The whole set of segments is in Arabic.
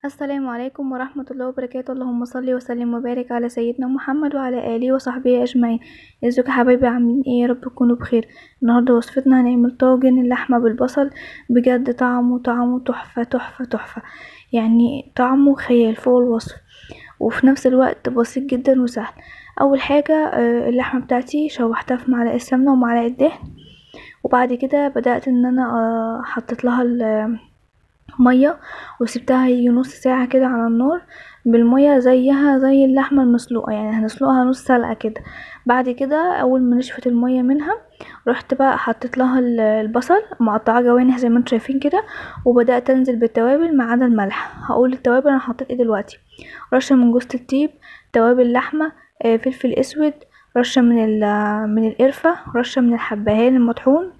السلام عليكم ورحمة الله وبركاته. اللهم صل وسلم وبارك على سيدنا محمد وعلى آله وصحبه أجمعين. ازيكم يا حبايبي، عاملين ايه؟ يا رب تكونوا بخير. النهارده وصفتنا هنعمل طاجن اللحمة بالبصل. بجد طعمه تحفة تحفة تحفة، يعني طعمه خيال فوق الوصف، وفي نفس الوقت بسيط جدا وسهل. اول حاجة اللحمة بتاعتي شوحتها في معلقة سمنة ومعلقة دهن، وبعد كده بدأت ان انا حطيت لها ميه وسبتها يجي نص ساعة كده على النار بالميه، زيها زي اللحمة المسلوقة، يعني هنسلقها نص سلقة كده. بعد كده اول ما نشفت الميه منها رحت بقى حطيت لها البصل مقطعاه جوانح زي ما انتم شايفين كده، وبدأت انزل بالتوابل ما عدا الملح. هقول التوابل انا حطيت ايه دلوقتي: رشة من جوز الطيب، توابل لحمة، فلفل اسود، رشة من القرفة، رشة من الحبهان المطحون،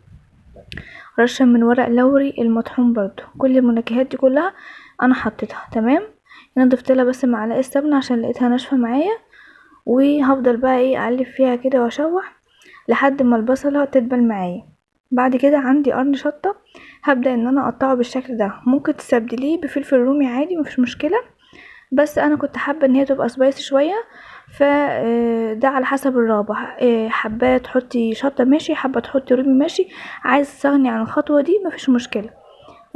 رشة من ورق لوري المطحون. برضو كل المنكهات دي كلها انا حطيتها تمام. انا ضفت لها بس معلقه سمنه عشان لقيتها ناشفه معايا، وهفضل بقى ايه اقلب فيها كده واشوح لحد ما البصله تدبل معايا. بعد كده عندي قرن شطه، هبدا ان انا اقطعه بالشكل ده. ممكن تستبدليه بفلفل رومي عادي، مفيش مشكله، بس انا كنت حابه ان هي تبقى سبايسي شويه، فده على حسب الرغبه. حابه تحطي شطه ماشي، حابه تحطي رومي ماشي، عايز تستغني عن الخطوه دي مفيش مشكله.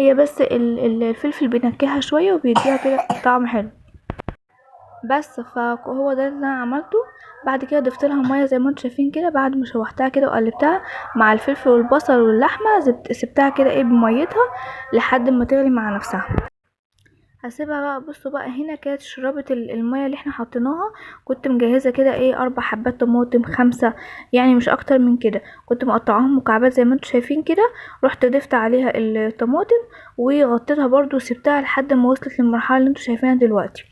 هي بس الفلفل بينكهها شويه وبيديها كده طعم حلو. بس فهو ده اللي انا عملته. بعد كده ضفت لها ميه زي ما انتم شايفين كده، بعد ما شوحتها كده وقلبتها مع الفلفل والبصل واللحمه، سبتها كده ايه بميتها لحد ما تغلي مع نفسها. هسيبها بقى. بصوا بقى، هنا كانت شربت المية اللي احنا حطيناها. كنت مجهزة كده ايه 4 حبات طماطم، 5 يعني مش اكتر من كده، كنت مقطعاهم مكعبات زي ما انتم شايفين كده. رحت ضفت عليها الطماطم وغطيتها برضو وسبتها لحد ما وصلت للمرحلة اللي انتم شايفينها دلوقتي.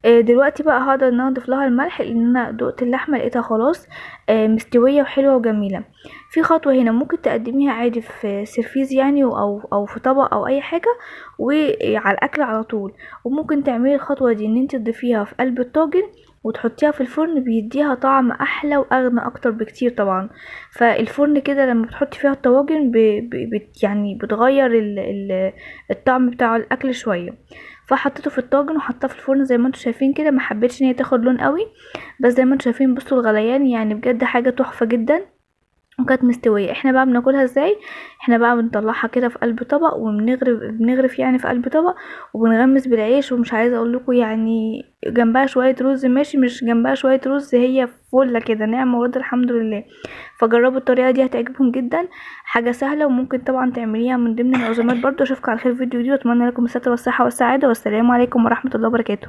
دلوقتي بقى هقدر ان انا اضيف لها الملح، لان انا دقت اللحمه لقيتها خلاص مستويه وحلوه وجميله. في خطوه هنا ممكن تقدميها عادي في سيرفيز يعني، او في طبق او اي حاجه وعلى الاكل على طول. وممكن تعملي الخطوه دي ان انت تضيفيها في قلب الطاجن وتحطيها في الفرن، بيديها طعم احلى واغنى اكتر بكتير طبعا. فالفرن كده لما بتحطي فيها الطواجن يعني بتغير الطعم بتاع الاكل شويه. فحطيته في الطاجن وحطاه في الفرن زي ما انتم شايفين كده. ما حبيتش ان هي تاخد لون قوي، بس زي ما انتم شايفين بصوا الغليان، يعني بجد حاجه تحفه جدا وكانت مستويه. احنا بقى بناكلها ازاي؟ احنا بقى بنطلعها كده في قلب طبق وبنغرف يعني في قلب طبق، وبنغمس بالعيش. ومش عايزه اقول لكم يعني جنبها شويه رز ماشي، مش جنبها شويه رز، هي فله كده نعمه ورد الحمد لله. فجربوا الطريقه دي هتعجبهم جدا، حاجه سهله وممكن طبعا تعمليها من ضمن العزومات برضو. اشوفكم على خير في فيديو جديد، واتمنى لكم الستر والصحه والسعاده، والسلام عليكم ورحمه الله وبركاته.